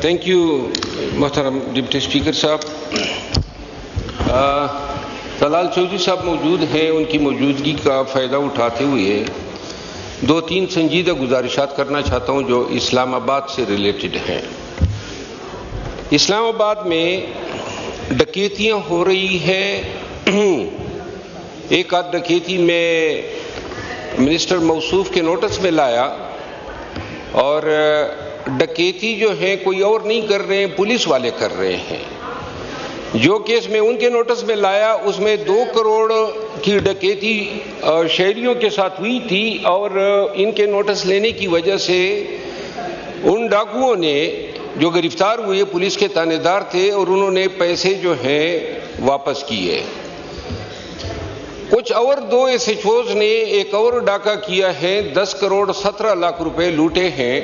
Thank you محترم deputy speaker صاحب. طلال چودھری صاحب موجود ہیں. ان کی موجودگی کا فائدہ اٹھاتے ہوئے دو تین سنجیدہ گزارشات کرنا چاہتا ہوں جو اسلام آباد سے ریلیٹڈ ہیں. اسلام آباد میں ڈکیتیاں ہو رہی ہیں. ایک آدھ ڈکیتی میں منسٹر موصوف کے نوٹس میں لایا اور ڈکیتی جو ہے کوئی اور نہیں کر رہے ہیں، پولیس والے کر رہے ہیں. جو کیس میں ان کے نوٹس میں لایا اس میں 2 کروڑ کی ڈکیتی شہریوں کے ساتھ ہوئی تھی اور ان کے نوٹس لینے کی وجہ سے ان ڈاکوؤں نے جو گرفتار ہوئے پولیس کے تانے دار تھے اور انہوں نے پیسے جو ہیں واپس کیے. کچھ اور 2 ایس ایچ اوز نے ایک اور ڈاکہ کیا ہے، 10 کروڑ 17 لاکھ روپے لوٹے ہیں.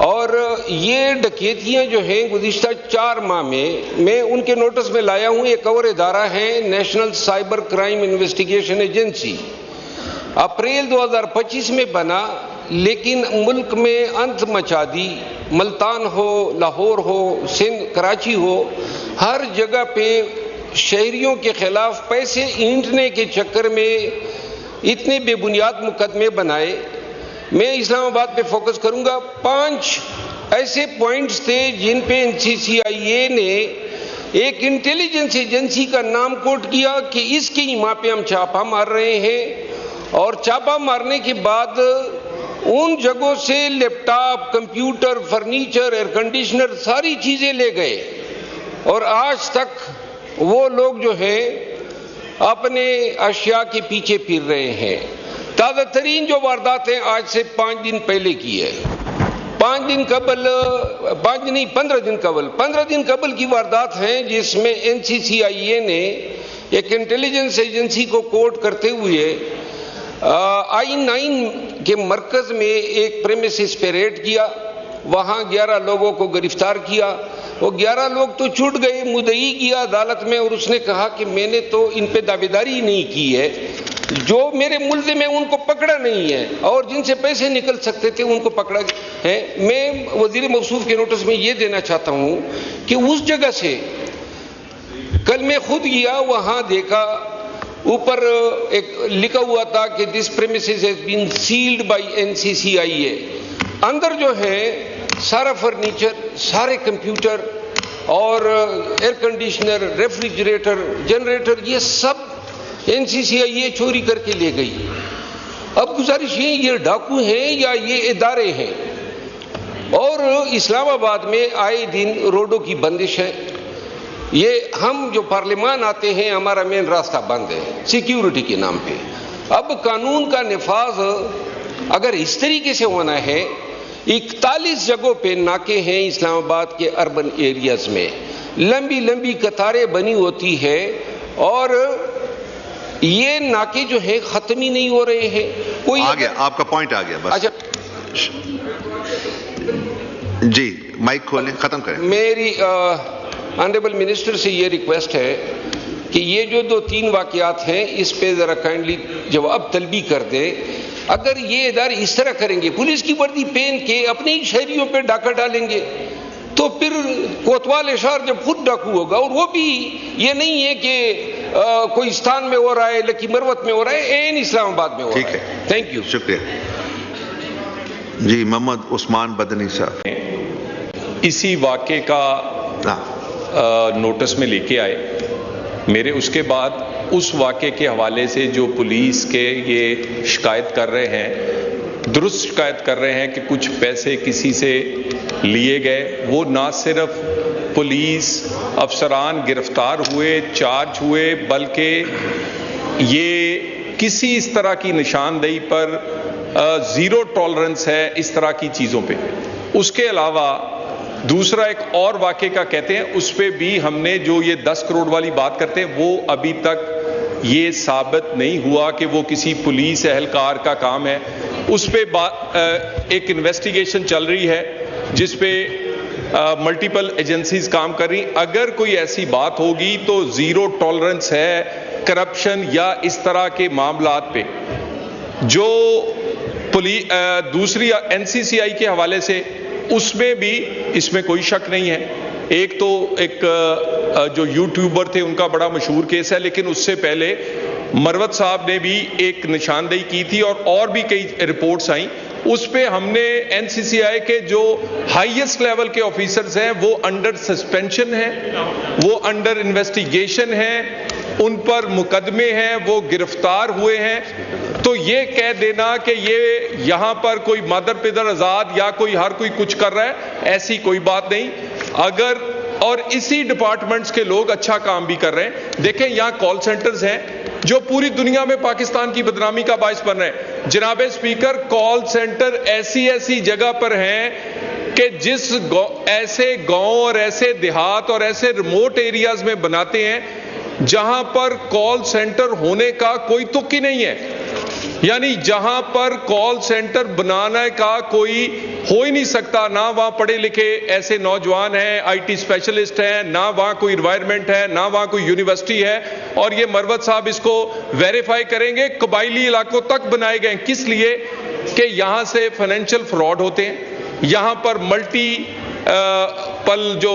اور یہ ڈکیتیاں جو ہیں گزشتہ 4 ماہ میں ان کے نوٹس میں لایا ہوں. ایک اور ادارہ ہے national cyber crime investigation agency, April 2025 میں بنا لیکن ملک میں انت مچا دی. ملتان ہو، لاہور ہو، سندھ، کراچی ہو، ہر جگہ پہ شہریوں کے خلاف پیسے اینٹنے کے چکر میں اتنے بے بنیاد مقدمے بنائے. میں اسلام آباد پہ فوکس کروں گا. 5 ایسے پوائنٹس تھے جن پہ NCCIA نے ایک انٹیلیجنس ایجنسی کا نام کوٹ کیا کہ اس کی ماں پہ ہم چھاپہ مار رہے ہیں، اور چھاپہ مارنے کے بعد ان جگہوں سے laptop, computer, furniture, air conditioner ساری چیزیں لے گئے. اور آج تک وہ لوگ جو ہیں اپنے اشیاء کے پیچھے پھر رہے ہیں. تازہ ترین جو واردات ہیں آج سے 5 دن پہلے کی ہے. 15 دن قبل کی واردات ہیں جس میں NCCIA نے ایک انٹیلیجنس ایجنسی کو کوٹ کرتے ہوئے I-9 کے مرکز میں ایک پریمیسز پہ ریڈ کیا. وہاں 11 لوگوں کو گرفتار کیا. وہ 11 لوگ تو چھوٹ گئے. مدعی گیا عدالت میں اور اس نے کہا کہ میں نے تو ان پہ دعویداری نہیں کی ہے، جو میرے ملزم ہیں ان کو پکڑا نہیں ہے اور جن سے پیسے نکل سکتے تھے ان کو پکڑا ہے. میں وزیر موصوف کے نوٹس میں یہ دینا چاہتا ہوں کہ اس جگہ سے کل میں خود گیا، وہاں دیکھا اوپر ایک لکھا ہوا تھا کہ this premises has been sealed by NCCIA. اندر جو ہے سارا فرنیچر، سارے کمپیوٹر اور ایئر کنڈیشنر، ریفریجریٹر، جنریٹر، یہ سب NCCIA چوری کر کے لے گئی. اب گزارش یہ ڈاکو ہیں یا یہ ادارے ہیں؟ اور اسلام آباد میں آئے دن روڈوں کی بندش ہے. یہ ہم جو پارلیمان آتے ہیں ہمارا مین راستہ بند ہے سیکیورٹی کے نام پہ. اب قانون کا نفاذ اگر اس طریقے سے ہونا ہے، 41 جگہوں پہ ناکے ہیں اسلام آباد کے اربن ایریاز میں، لمبی لمبی قطاریں بنی ہوتی ہے اور یہ ناکے جو ہیں ختم ہی نہیں ہو رہے ہیں. کوئی آ گیا آپ کا پوائنٹ آ گیا بس. اچھا جی مائک کھولیں، ختم کریں. میری آنریبل منسٹر سے یہ ریکویسٹ ہے کہ یہ جو 2-3 واقعات ہیں اس پہ ذرا کائنڈلی جواب طلبی کر دے. اگر یہ ادارے اس طرح کریں گے، پولیس کی وردی پہن کے اپنے ہی شہریوں پہ ڈاکہ ڈالیں گے، تو پھر کوتوال اشار جب خود ڈاکو ہوگا، اور وہ بھی یہ نہیں ہے کہ کوئی استان میں ہو رہا ہے، لکی مروت میں ہو رہا ہے، این اسلام آباد میں ہو رہا ہے. ٹھیک ہے، تھینک یو. شکریہ. جی محمد عثمان بدنی صاحب. اسی واقعے کا نوٹس میں لے کے آئے میرے. اس کے بعد اس واقعے کے حوالے سے جو پولیس کے یہ شکایت کر رہے ہیں، درست شکایت کر رہے ہیں کہ کچھ پیسے کسی سے لیے گئے، وہ نہ صرف پولیس افسران گرفتار ہوئے، چارج ہوئے، بلکہ یہ کسی اس طرح کی نشاندہی پر زیرو ٹالرنس ہے اس طرح کی چیزوں پہ. اس کے علاوہ دوسرا ایک اور واقعے کا کہتے ہیں، اس پہ بھی ہم نے جو یہ 10 کروڑ والی بات کرتے ہیں وہ ابھی تک یہ ثابت نہیں ہوا کہ وہ کسی پولیس اہلکار کا کام ہے. اس پہ ایک انویسٹیگیشن چل رہی ہے جس پہ ملٹیپل ایجنسیز کام کر رہی. اگر کوئی ایسی بات ہوگی تو زیرو ٹالرنس ہے کرپشن یا اس طرح کے معاملات پہ. جو دوسری NCCI کے حوالے سے اس میں بھی اس میں کوئی شک نہیں ہے. ایک تو ایک جو یوٹیوبر تھے ان کا بڑا مشہور کیس ہے، لیکن اس سے پہلے مروت صاحب نے بھی ایک نشاندہی کی تھی اور بھی کئی رپورٹس آئیں. اس پہ ہم نے این سی سی آئی کے جو ہائیسٹ لیول کے آفیسرز ہیں وہ انڈر سسپینشن ہیں، وہ انڈر انویسٹیگیشن ہیں، ان پر مقدمے ہیں، وہ گرفتار ہوئے ہیں. تو یہ کہہ دینا کہ یہ یہاں پر کوئی مادر پدر آزاد یا کوئی ہر کوئی کچھ کر رہا ہے، ایسی کوئی بات نہیں. اگر اور اسی ڈپارٹمنٹس کے لوگ اچھا کام بھی کر رہے ہیں. دیکھیں یہاں کال سینٹرز ہیں جو پوری دنیا میں پاکستان کی بدنامی کا باعث بن رہے ہیں. جناب اسپیکر، کال سینٹر ایسی جگہ پر ہیں کہ جس ایسے گاؤں اور ایسے دیہات اور ایسے ریموٹ ایریاز میں بناتے ہیں جہاں پر کال سینٹر ہونے کا کوئی تک ہی نہیں ہے. یعنی جہاں پر کال سینٹر بنانے کا کوئی ہو ہی نہیں سکتا، نہ وہاں پڑھے لکھے ایسے نوجوان ہیں، آئی ٹی اسپیشلسٹ ہیں، نہ وہاں کوئی انوائرمنٹ ہے، نہ وہاں کوئی یونیورسٹی ہے. اور یہ مروت صاحب اس کو ویریفائی کریں گے، قبائلی علاقوں تک بنائے گئے. کس لیے؟ کہ یہاں سے فائنینشیل فراڈ ہوتے ہیں. یہاں پر ملٹی پل جو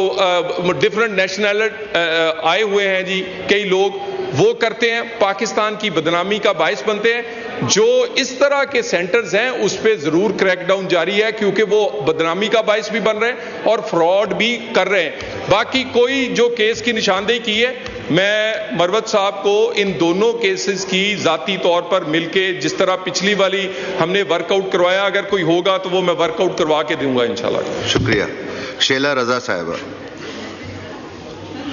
ڈفرنٹ نیشنلٹی آئے ہوئے ہیں جی کئی لوگ، وہ کرتے ہیں، پاکستان کی بدنامی کا باعث بنتے ہیں. جو اس طرح کے سینٹرز ہیں اس پہ ضرور کریک ڈاؤن جاری ہے، کیونکہ وہ بدنامی کا باعث بھی بن رہے ہیں اور فراڈ بھی کر رہے ہیں. باقی کوئی جو کیس کی نشاندہی کی ہے، میں مروت صاحب کو ان دونوں کیسز کی ذاتی طور پر مل کے جس طرح پچھلی والی ہم نے ورک آؤٹ کروایا، اگر کوئی ہوگا تو وہ میں ورک آؤٹ کروا کے دوں گا انشاءاللہ. شکریہ. شیلا رضا صاحبہ.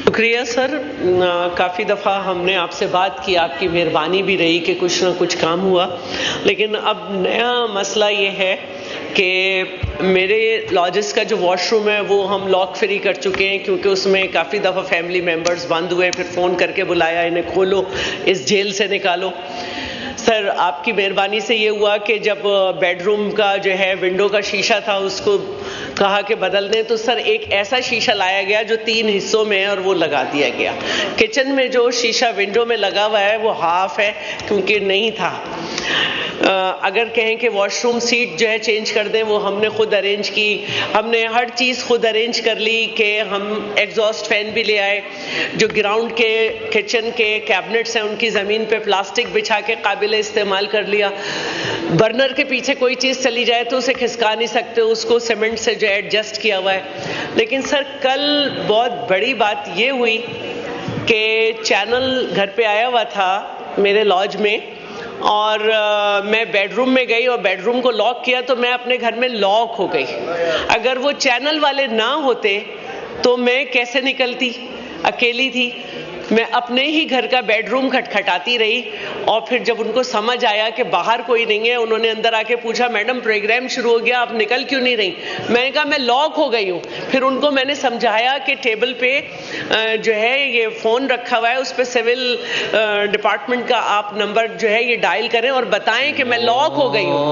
شکریہ سر. کافی دفعہ ہم نے آپ سے بات کی، آپ کی مہربانی بھی رہی کہ کچھ نہ کچھ کام ہوا. لیکن اب نیا مسئلہ یہ ہے کہ میرے لاجز کا جو واش روم ہے وہ ہم لاک فری کر چکے ہیں، کیونکہ اس میں کافی دفعہ فیملی ممبرز بند ہوئے، پھر فون کر کے بلایا انہیں کھولو، اس جیل سے نکالو. سر آپ کی مہربانی سے یہ ہوا کہ جب بیڈ روم کا جو ہے ونڈو کا شیشہ تھا اس کو کہا کہ بدل دیں، تو سر ایک ایسا شیشہ لایا گیا جو 3 حصوں میں ہے اور وہ لگا دیا گیا. کچن میں جو شیشہ ونڈو میں لگا ہوا ہے وہ ہاف ہے کیونکہ نہیں تھا. اگر کہیں کہ واش روم سیٹ جو ہے چینج کر دیں، وہ ہم نے خود ارینج کی. ہم نے ہر چیز خود ارینج کر لی کہ ہم ایگزاسٹ فین بھی لے آئے. جو گراؤنڈ کے کچن کے کیبنٹس ہیں ان کی زمین پہ پلاسٹک بچھا کے قابل استعمال کر لیا. برنر کے پیچھے کوئی چیز چلی جائے تو اسے کھسکا نہیں سکتے، اس کو سیمنٹ سے جو ہے ایڈجسٹ کیا ہوا ہے. لیکن سر کل بہت بڑی بات یہ ہوئی کہ چینل گھر پہ آیا ہوا تھا میرے لاج میں، اور میں بیڈ روم میں گئی اور بیڈ روم کو لاک کیا تو میں اپنے گھر میں لاک ہو گئی. اگر وہ چینل والے نہ ہوتے تو میں کیسے نکلتی؟ اکیلی تھی. میں اپنے ہی گھر کا بیڈ روم کھٹکھٹاتی رہی، اور پھر جب ان کو سمجھ آیا کہ باہر کوئی نہیں ہے، انہوں نے اندر آ کے پوچھا میڈم پروگرام شروع ہو گیا، آپ نکل کیوں نہیں رہی؟ میں نے کہا میں لاک ہو گئی ہوں. پھر ان کو میں نے سمجھایا کہ ٹیبل پہ جو ہے یہ فون رکھا ہوا ہے، اس پہ سول ڈپارٹمنٹ کا آپ نمبر جو ہے یہ ڈائل کریں اور بتائیں کہ میں لاک ہو گئی ہوں.